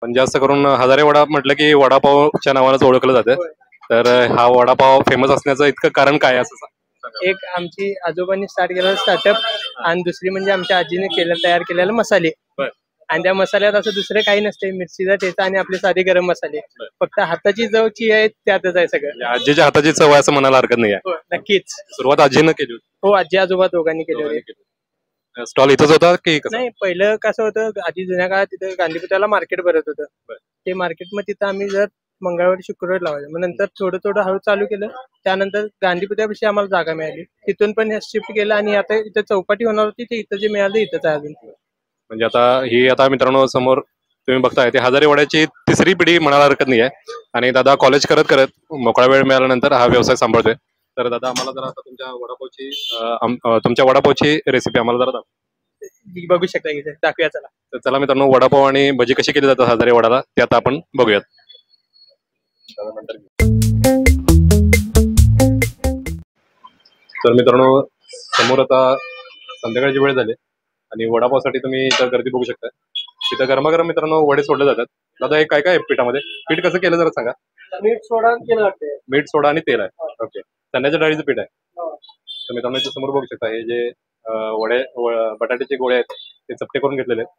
पण जास्त करून हजारे वडा म्हटलं की वडापावच्या नावानंच ओळखलं जातं. तर हा वडापाव फेमस असण्याचं इतकं कारण काय आहे असं सांगा? एक आमची आजोबांनी स्टार्ट केलेला स्टार्टअप आणि दुसरी म्हणजे आमच्या आजीने तयार केलेले मसाले. बरं. आणि त्या मसाल्यात असं दुसरे काही नसते, मिरचीचा ठेचा आणि आपले साधे गरम मसाले. बरं. फक्त हाताची चवची आहे त्यातच आहे सगळं. म्हणजे आजीच्या हाताची चव आहे असं म्हणायला हरकत नाही आहे. हो, नक्कीच. सुरुवात आजीनं केली होती. हो, आजी आजोबा दोघांनी केले होते. स्टॉल इथंच होता की कसं? नाही, पहिलं कसं होतं, आधी जुन्या काळात तिथं गांधी पुतळ्याला मार्केट भरत होतं. बरं. ते मार्केट मग तिथं आम्ही जर मंगळवारी शुक्रवारी लावायचं. मग नंतर थोडं थोडं हळू चालू केलं. त्यानंतर गांधी पुतळ्यापाशी आम्हाला जागा मिळाली, तिथून पण शिफ्ट केलं आणि आता इथं चौपाटी होणार होती, ते इथं जे मिळालं इथंच आहे अजून. म्हणजे आता मित्रांनो समोर तुम्ही बघताय ते हजारे वड्याची तिसरी पिढी म्हणायला हरकत नाही आहे. आणि दादा कॉलेज करत करत मोकळा वेळ मिळाल्यानंतर हा व्यवसाय सांभाळतोय. तर दादा आम्हाला जरा आता तुमच्या वडापावची रेसिपी आम्हाला जरा बघू शकता की दाखवूया चला. तर चला मित्रांनो, वडापाव आणि भजी कशी केली जातात हजारे वडाला ते आता आपण बघूयात. तर मित्रांनो समोर आता संध्याकाळची वेळ झाली आणि वडापावसाठी तुम्ही इथं गर्दी बघू शकता. तिथं गरमागरम मित्रांनो वडे सोडले जातात. दादा हे काय काय आहे पिठामध्ये? पीठ कसं केलं जरा सांगा. मीठ सोडा केलं लागते. मीठ सोडा आणि तेल आहे. ओके. चण्याच्या डाळीचं पीठ आहे. तर मित्रांनो इथे समोर बघू शकता हे जे बटाट्याचे गोळे आहेत ते चपटे करून घेतलेले आहेत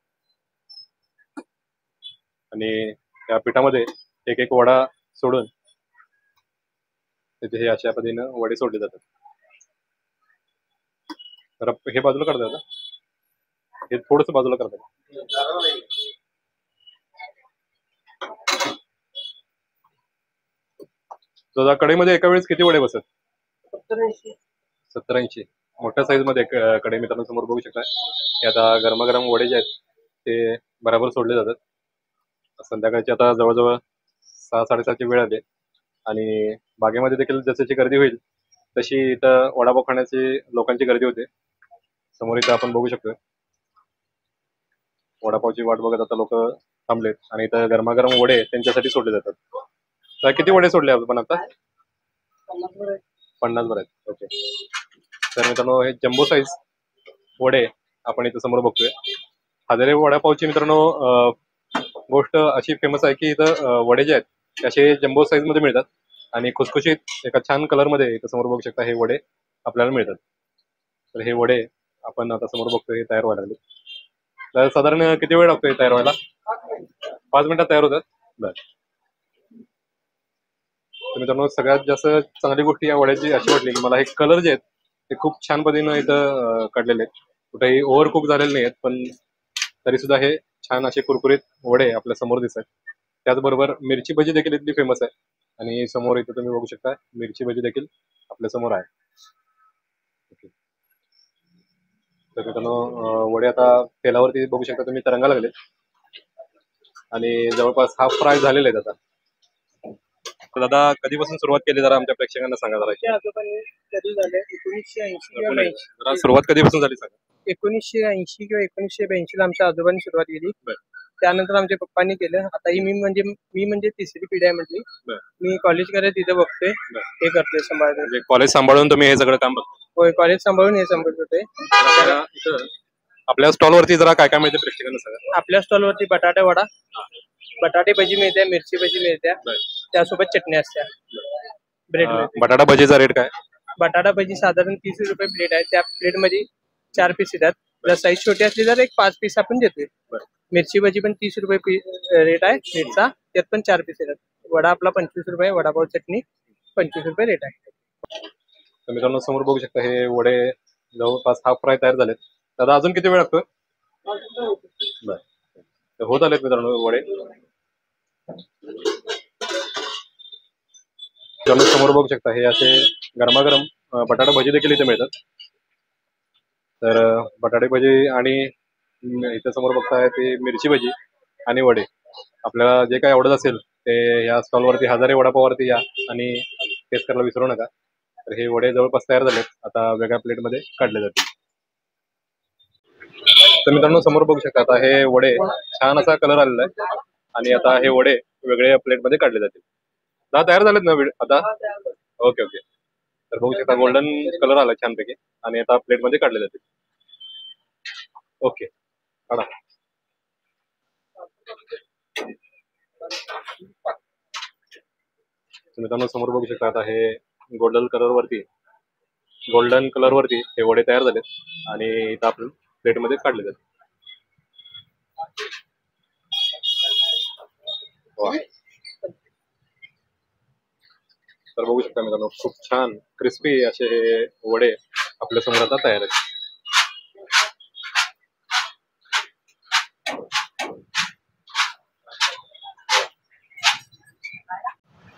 आणि त्या पिठामध्ये एक एक वडा सोडून तिथे हे अशा पद्धतीनं वडे सोडले जातात. तर हे बाजूला करतात ना, हे थोडस बाजूला करतात. दादा कढईमध्ये एका वेळेस किती वडे बसतात? 70-80. मोठ्या साईज मध्ये कढई मित्रांनो समोर बघू शकता. हे आता गरमागरम वडे जे आहेत ते बराबर सोडले जातात. संध्याकाळची आता जवळजवळ 6-6:30ची वेळ आली आणि बागेमध्ये देखील जशी गर्दी होईल तशी इथं वडापाव खाण्याची लोकांची गर्दी होते. समोर इथं आपण बघू शकतो वडापावची वाट बघत आता लोक थांबलेत आणि इथं गरमागरम वडे त्यांच्यासाठी सोडले जातात. तर किती वडे सोडले आपण आता? 50 वर आहेत. ओके. तर मित्रांनो हे जम्बो साईज वडे आपण इथं समोर बघतोय. हजारे वडापावची मित्रांनो गोष्ट अशी फेमस आहे की इथं वडे जे आहेत ते असे जम्बो साईज मध्ये मिळतात आणि खुसखुशीत एका छान कलर मध्ये इथं समोर बघू शकता हे वडे आपल्याला मिळतात. तर हे वडे आपण आता समोर बघतोय हे तयार व्हायला लागले. तर साधारण किती वेळ लागतोय तयार व्हायला? 5 मिनिटात तयार होतात. बरं. तर मित्रांनो सगळ्यात जास्त चांगली गोष्ट या वड्याची अशी वाटली की मला हे कलर जे आहेत ते खूप छान पद्धतीनं इथं काढलेले आहेत. कुठेही ओव्हर कुक झालेले नाही आहेत, पण तरी सुद्धा हे छान असे कुरकुरीत वडे आपल्या समोर दिसत आहेत. त्याचबरोबर मिरची भजी देखील इथली फेमस आहे आणि समोर इथं तुम्ही बघू शकता मिरची भजी देखील आपल्या समोर आहे. ओके. तर मित्रांनो वडे आता तेलावरती बघू शकता तुम्ही तरंगा लागले आणि जवळपास हाफ फ्राय झालेले आहेत आता. तर दादा कधीपासून सुरुवात केली जरा आमच्या प्रेक्षकांना सांगा जरा. कधी झालं? 1980 सुरुवात कधीपासून झाली सांगा. 1980 किंवा 1982 ला आमच्या आजोबांनी सुरुवात केली. त्यानंतर आमच्या पप्पांनी केलं. आता ही मी म्हणजे तिसरी पिढी आहे म्हटली. मी कॉलेज करत तिथे बघतोय, हे करतोय सांभाळतोय. कॉलेज सांभाळून तुम्ही हे सगळं काम बघता? होय, कॉलेज सांभाळून हे सांभाळत होते. आपल्या स्टॉल वरती जरा काय काय मिळते प्रेक्षकांना सांगा. आपल्या स्टॉल वरती बटाटा वडा, बटाटे भजी मिळते, मिरची भजी मिळते, त्यासोबत चटणी असते, ब्रेड मिळते. बटाटा भजीचा रेट काय? बटाटा भजी साधारण 30 रुपये प्लेट आहे. त्या प्लेट मध्ये 4 पीस येतात. जर साईज छोटी असली तर एक 5 पीस आपण देतोय. मिरची भजी पण 30 रुपये रेट आहे प्लेटचा, त्यात पण 4 पीस येतात. वडा आपला 25 रुपये, वडापाव चटणी 25 रुपये रेट आहे. तर मित्रांनो समोर बघू शकता हे वडे जवळपास हाफ फ्राय तयार झालेत. दादा अजून किती वेळ लागतोय? बरं, होत आलेत मित्रांनो वडे. समोर बघू शकता हे असे गरमागरम बटाटा भजी देखील इथे मिळतात. तर बटाटे भजी आणि इथे समोर बघताय ते मिरची भजी आणि वडे. आपल्याला जे काही आवडत असेल ते या स्टॉलवरती हजारे वडापाववरती या आणि टेस्ट करायला विसरू नका. तर हे वडे जवळपास तयार झालेत, आता वेगळ्या प्लेटमध्ये काढले जातील. तर मित्रांनो समोर बघू शकता आता हे वडे छान असा कलर आलेला आहे आणि आता हे वडे वेगळ्या प्लेटमध्ये काढले जातील. तयार झालेत ना आता? Okay okay. तर बघू शकता गोल्डन कलर आला छानपैकी आणि आता प्लेटमध्ये काढले जातील. ओके काढा. मित्रांनो समोर बघू शकता आता हे गोल्डन कलर वरती हे वडे तयार झालेत आणि इथं आपण प्लेट मध्ये काढले जातात. तर बघू शकता मित्रांनो खूप छान क्रिस्पी असे हे वडे आपल्या समोर आता तयार आहेत.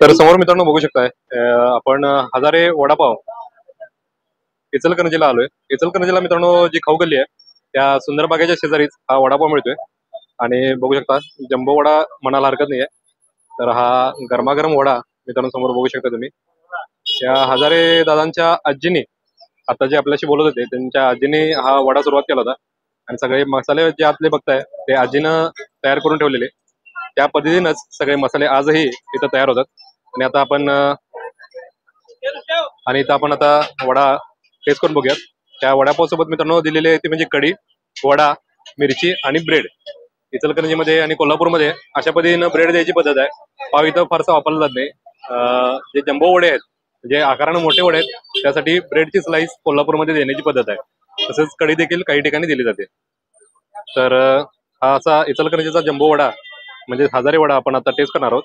तर समोर मित्रांनो बघू शकताय आपण हजारे वडापाव इचलकरंजीला आलोय. इचलकरंजीला मित्रांनो जी खाऊ गल्ली आहे त्या सुंदर बागेच्या शेजारीच हा वडापाव मिळतोय आणि बघू शकता जम्बो वडा म्हणायला हरकत नाहीये. तर हा गरमागरम वडा मित्रांनो समोर बघू शकता तुम्ही. त्या हजारे दादांच्या आजीने आता जे आपल्याशी बोलत होते त्यांच्या आजीने हा वडा सुरुवात केला होता आणि सगळे मसाले जे आतले बघताय ते आजीनं तयार करून ठेवलेले. त्या पद्धतीनेच सगळे मसाले आजही इथं तयार होतात आणि इथं आपण आता वडा टेस्ट करून बघूयात. त्या वडापाव सोबत मित्रांनो दिलेली आहे ती म्हणजे कढी, वडा, मिरची आणि ब्रेड. इचलकरंजीमध्ये आणि कोल्हापूरमध्ये अशा पद्धतीनं ब्रेड द्यायची पद्धत आहे. पाव इथं फारसा वापरला जात नाही. जे जम्बो वडे आहेत जे आकारानं मोठे वडे आहेत त्यासाठी ब्रेडची स्लाइस कोल्हापूरमध्ये देण्याची पद्धत आहे. तसेच कढी देखील काही ठिकाणी दिली जाते. तर हा असा इचलकरंजीचा जम्बो वडा म्हणजे हजारे वडा आपण आता टेस्ट करणार आहोत.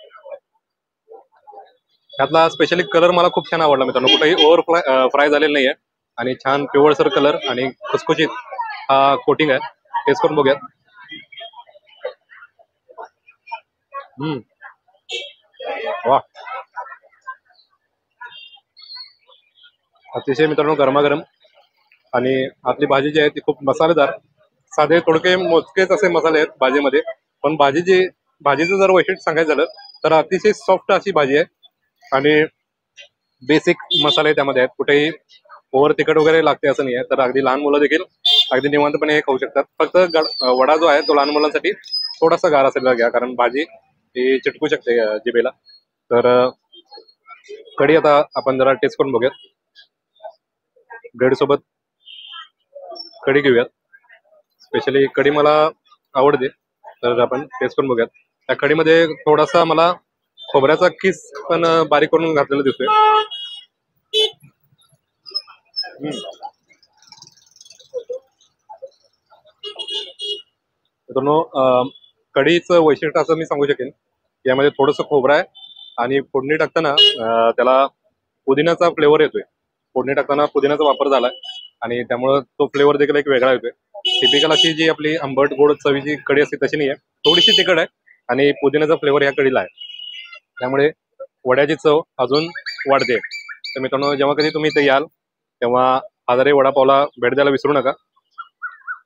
त्यातला स्पेशली कलर मला खूप छान आवडला मित्रांनो. कुठेही ओव्हर फ्राय झालेला नाहीये आणि छान पिवळसर कलर आणि खुसखुशीत हा कोटिंग आहे. टेस्ट करून बघूयात. वा, अतिशय मित्रांनो गरमागरम आणि आपली भाजी जी आहे ती खूप मसालेदार. साधे थोडके मोजकेच असे मसाले आहेत भाजीमध्ये, पण भाजीचं जर वैशिष्ट्य सांगायचं झालं तर अतिशय सॉफ्ट अशी भाजी आहे आणि बेसिक मसाले त्यामध्ये आहेत. कुठेही ओव्हर तिखट वगैरे लागते असं नाही आहे. तर अगदी लहान मुलं देखील अगदी निवांतपणे हे खाऊ शकतात. फक्त वडा जो आहे तो लहान मुलांसाठी थोडासा गार असेल घ्या कारण भाजी ही चिटकू शकते जिभेला. तर कढी आता आपण जरा टेस्ट करून बघूयात. ब्रेड सोबत कढी घेऊयात. स्पेशली कढी मला आवडते तर आपण टेस्ट करून बघूयात. त्या कढीमध्ये थोडासा मला खोबऱ्याचा किस पण बारीक करून घातलेला दिसतोय. मित्रांनो कढीचं वैशिष्ट्य असं मी सांगू शकेन यामध्ये थोडंसं खोबरं आहे आणि फोडणी टाकताना त्याला पुदिन्याचा फ्लेवर येतोय. फोडणी टाकताना पुदिन्याचा वापर झालाय आणि त्यामुळं तो फ्लेवर देखील एक वेगळा येतोय. टिपिकल अशी जी आपली आंबट गोड चवीची कढी असते तशी नाही आहे. थोडीशी तिखट आहे आणि पुदिन्याचा फ्लेवर या कढीला आहे. त्यामुळे वड्याची चव अजून वाढते. तर मित्रांनो जेव्हा कधी तुम्ही इथे याल तेव्हा हजारे वडापावला भेट द्यायला विसरू नका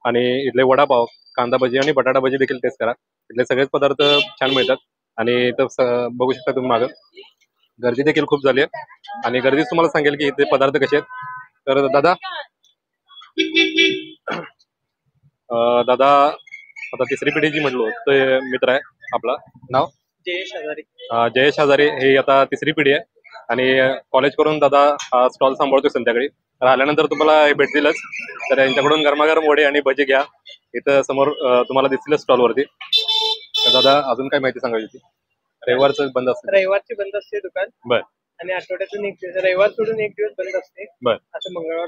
आणि इथले वडापाव, कांदा भजी आणि बटाटा भजी देखील टेस्ट करा. इथले सगळेच पदार्थ छान मिळतात आणि इथं बघू शकता तुम्ही मागं गर्दी देखील खूप झाली आहे आणि गर्दीच तुम्हाला सांगेल की इथे पदार्थ कसे आहेत. तर दादा आता तिसरी पिढीची म्हटलो ते मित्र आहे. आपला नाव जयेश हजारे हे आता तिसरी पिढी आहे आणि कॉलेज करून दादा हा स्टॉल सांभाळतोय संध्याकाळी. तर आल्यानंतर तुम्हाला हे भेटतीलच. तर यांच्याकडून गरमागरम वडे आणि भजी घ्या. इथं समोर तुम्हाला दिसतीलच स्टॉलवरती. तर दादा अजून काय माहिती सांगायची होती? रविवारचं बंद असतं. रविवारची बंद असते दुकान. बर. आणि आठवड्यातून एक दिवस रविवार सोडून एक दिवस बंद असते. बर. असं मंगळवार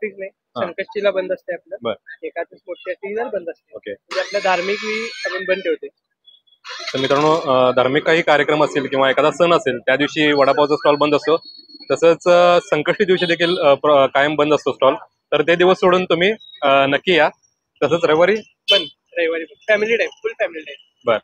फिक्स नाही. संकष्टीला बंद असते आपलं. बर. एखादच मोठी असते तर बंद असते. ओके. म्हणजे आपल्या धार्मिक वेळी आपण बंद ठेवते. तर मित्रांनो धार्मिक काही कार्यक्रम असतील किंवा एखादा सण असेल त्या दिवशी वडापावचा स्टॉल बंद असतो. तसंच संकष्टी दिवशी देखील कायम बंद असतो स्टॉल. तर ते दिवस सोडून तुम्ही नक्की या. तसंच रविवारी फॅमिली टाईम, फुल फॅमिली टाईम. बर.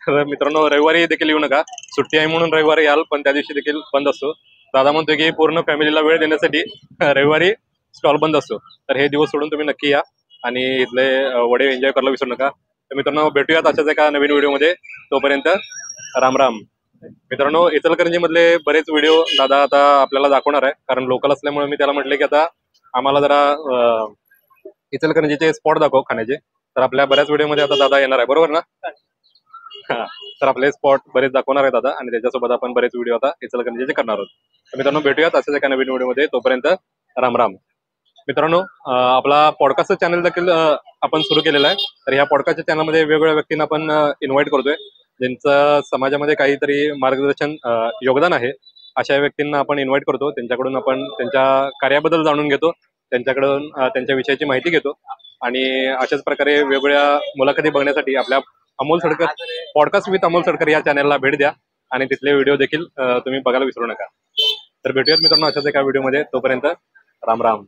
तर मित्रांनो रविवारी देखील येऊ नका. सुट्टी आहे म्हणून रविवारी याल पण त्या दिवशी देखील बंद असतो. दादा म्हणतोय की पूर्ण फॅमिलीला वेळ देण्यासाठी रविवारी स्टॉल बंद असतो. तर हे दिवस सोडून तुम्ही नक्की या आणि इथले वडे एन्जॉय करायला विसरू नका. तर मित्रांनो भेटूयात अशाच एका नवीन व्हिडिओमध्ये. तोपर्यंत राम राम. मित्रांनो इचलकरंजी मधले बरेच व्हिडिओ दादा आता आपल्याला दाखवणार आहे कारण लोकल असल्यामुळे मी त्याला म्हटले की आता आम्हाला जरा इचलकरंजीचे स्पॉट दाखव खाण्याचे. तर आपल्या बऱ्याच व्हिडिओमध्ये आता दादा येणार आहे बरोबर ना? तर आपले स्पॉट बरेच दाखवणार आहे दादा आणि त्याच्यासोबत आपण बरेच व्हिडिओ आता इचलकरंजीचे करणार आहोत. तर मित्रांनो भेटूयात अशाच एका नवीन व्हिडिओमध्ये. तोपर्यंत राम राम. मित्रांनो आपला पॉडकास्ट चॅनल देखील आपण सुरू केलेला आहे. तर ह्या पॉडकास्टच्या चॅनलमध्ये वेगवेगळ्या व्यक्तींना आपण इन्व्हाइट करतोय ज्यांचं समाजामध्ये काहीतरी मार्गदर्शन योगदान आहे, अशा व्यक्तींना आपण इन्व्हाइट करतो. त्यांच्याकडून आपण त्यांच्या कार्याबद्दल जाणून घेतो, त्यांच्याकडून त्यांच्या विषयाची माहिती घेतो आणि अशाच प्रकारे वेगवेगळ्या मुलाखती बघण्यासाठी आपल्या अमोल सडकर पॉडकास्ट विथ अमोल सडकर या चॅनलला भेट द्या आणि तिथले व्हिडिओ देखील तुम्ही बघायला विसरू नका. तर भेटूयात मित्रांनो अशाच एका व्हिडिओमध्ये. तोपर्यंत राम राम.